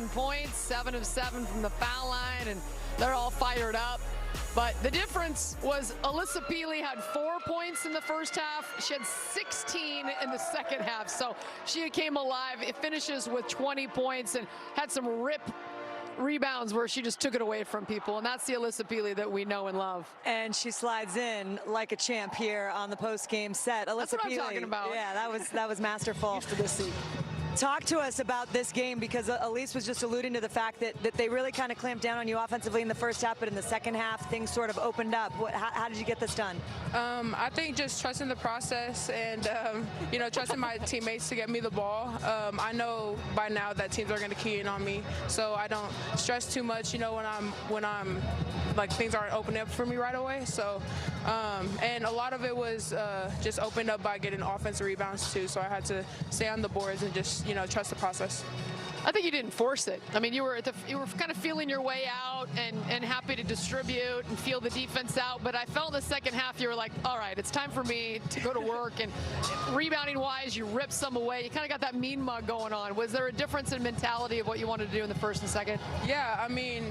7 points, 7 of 7 from the foul line, and they're all fired up. But the difference was Alyssa Pili had 4 points in the first half. She had 16 in the second half, so she came alive. It finishes with 20 points and had some rebounds where she just took it away from people, and that's the Alyssa Pili that we know and love. And she slides in like a champ here on the post-game set. Alyssa That's what Pili, I'm talking about. Yeah, that was masterful. Used to this seat. Talk to us about this game, because Elise was just alluding to the fact that they really kind of clamped down on you offensively in the first half, but in the second half, things sort of opened up. How did you get this done? I think just trusting the process and, you know, trusting my teammates to get me the ball. I know by now that teams are going to key in on me, so I don't stress too much, you know, when I'm like things aren't opening up for me right away. So, and a lot of it was just opened up by getting offensive rebounds too, so I had to stay on the boards and just, you know, trust the process. I think you didn't force it. I mean, you were kind of feeling your way out and happy to distribute and feel the defense out. But I felt in the second half you were like, all right, it's time for me to go to work. And rebounding wise, you ripped some away. You kind of got that mean mug going on. Was there a difference in mentality of what you wanted to do in the first and second? Yeah, I mean,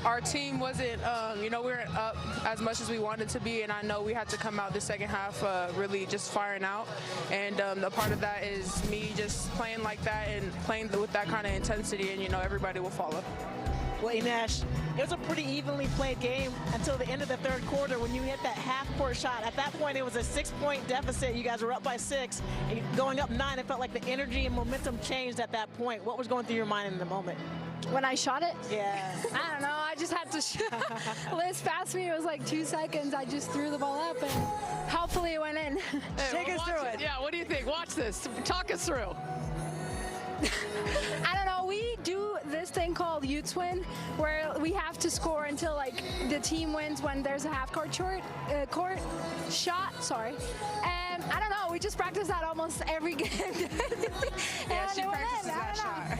our team wasn't, you know, we weren't up as much as we wanted to be, and I know we had to come out the second half really just firing out, and a part of that is me just playing like that and playing with that kind of intensity, and, you know, everybody will follow. Well, Ines, it was a pretty evenly played game until the end of the third quarter when you hit that half-court shot. At that point, it was a 6-point deficit. You guys were up by 6, and going up 9. It felt like the energy and momentum changed at that point. What was going through your mind in the moment? When I shot it? Yeah. I don't know. I just had to Liz passed me. It was like 2 seconds. I just threw the ball up, and hopefully it went in. Hey, Take us through it. Yeah, what do you think? Watch this. Talk us through. I don't know. We do this thing called Utes win, where we have to score until like the team wins when there's a half-court court shot. Sorry. And I don't know. We just practice that almost every game. Yeah, she practices that shot.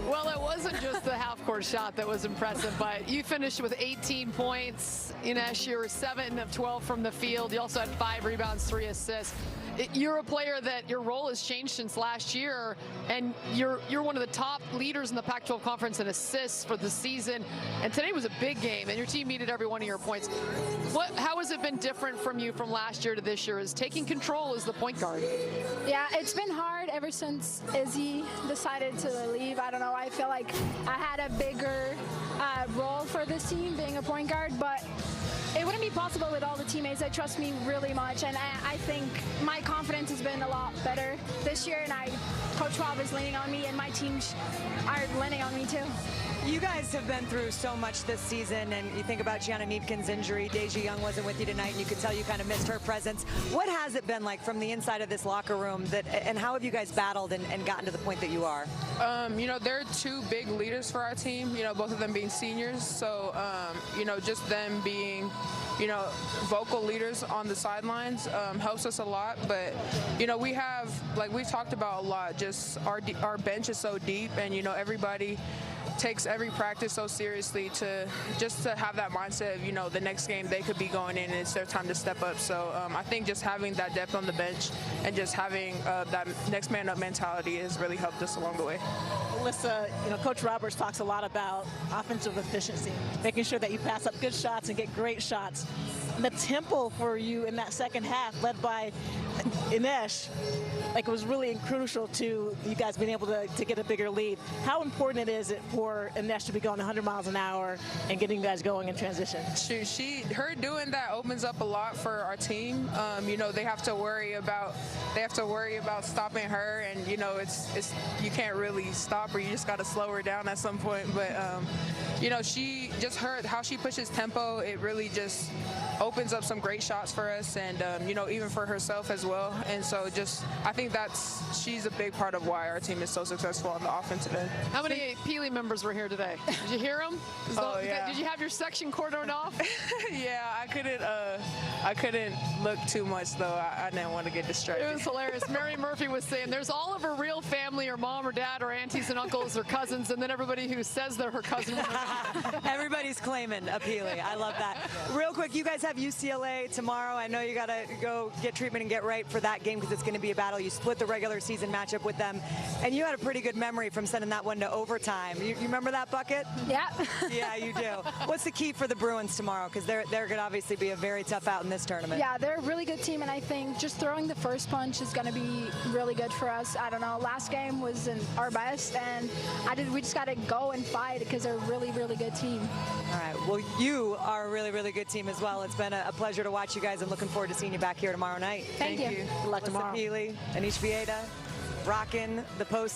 Well, it wasn't just the half-court shot that was impressive, but you finished with 18 points. Ines, you were 7 of 12 from the field. You also had 5 rebounds, 3 assists. You're a player that your role has changed since last year, and you're one of the top leaders in the Pac-12 conference in assists for the season. And today was a big game, and your team needed every one of your points. How has it been different from you from last year to this year? Is taking control as the point guard? Yeah, it's been hard ever since Izzy decided to leave. I don't know. I feel like I had a bigger role for this team being a point guard, but it wouldn't be possible with all the teammates that trust me really much, and I think my confidence has been a lot better this year, and Coach Rob is leaning on me, and my teams are leaning on me too. You guys have been through so much this season, and you think about Gianna Niedkin's injury. Deja Young wasn't with you tonight, and you could tell you kind of missed her presence. What has it been like from the inside of this locker room, and how have you guys battled and gotten to the point that you are? You know, there are 2 big leaders for our team, you know, both of them being seniors. So, you know, just them being, you know, vocal leaders on the sidelines helps us a lot. But, you know, we have, like we've talked about a lot, just our bench is so deep, and, you know, everybody takes every practice so seriously to have that mindset of, you know, the next game they could be going in and it's their time to step up. So I think just having that depth on the bench and just having that next man up mentality has really helped us along the way. Alyssa, you know, Coach Roberts talks a lot about offensive efficiency, making sure that you pass up good shots and get great shots. And the tempo for you in that second half, led by Ines, like, it was really crucial to you guys being able to get a bigger lead. How important is it for Ines to be going 100 miles an hour and getting you guys going in transition? Her doing that opens up a lot for our team. You know, they have to worry about stopping her, and, you know, it's you can't really stop her. You just got to slow her down at some point. But you know, how she pushes tempo, it really just opens up some great shots for us, and you know, even for herself as well. And so I think she's a big part of why our team is so successful on the offensive end. How many Pili members were here today? Did you hear them? Yeah. Did you have your section cordoned off? Yeah, I couldn't look too much though. I didn't want to get distracted. It was hilarious. Mary Murphy was saying there's all of her real family, her mom or dad or aunties and uncles or cousins, and then everybody who says they're her cousin. Everybody's claiming a Pili. I love that. Real quick, you guys have UCLA tomorrow. I know you got to go get treatment and get right for that. that game because it's going to be a battle. You split the regular season matchup with them, and you had a pretty good memory from sending that one to overtime. You remember that bucket? Yeah. Yeah, you do. What's the key for the Bruins tomorrow? Because they're going to obviously be a very tough out in this tournament. Yeah, they're a really good team, and I think just throwing the first punch is going to be really good for us. I don't know. Last game wasn't our best, and we just got to go and fight because they're a really, really good team. All right. Well, you are a really, really good team as well. It's been a pleasure to watch you guys, and looking forward to seeing you back here tomorrow night. Thank you. Good luck Alyssa, tomorrow. Pili, Ines, Vieira, rocking the post.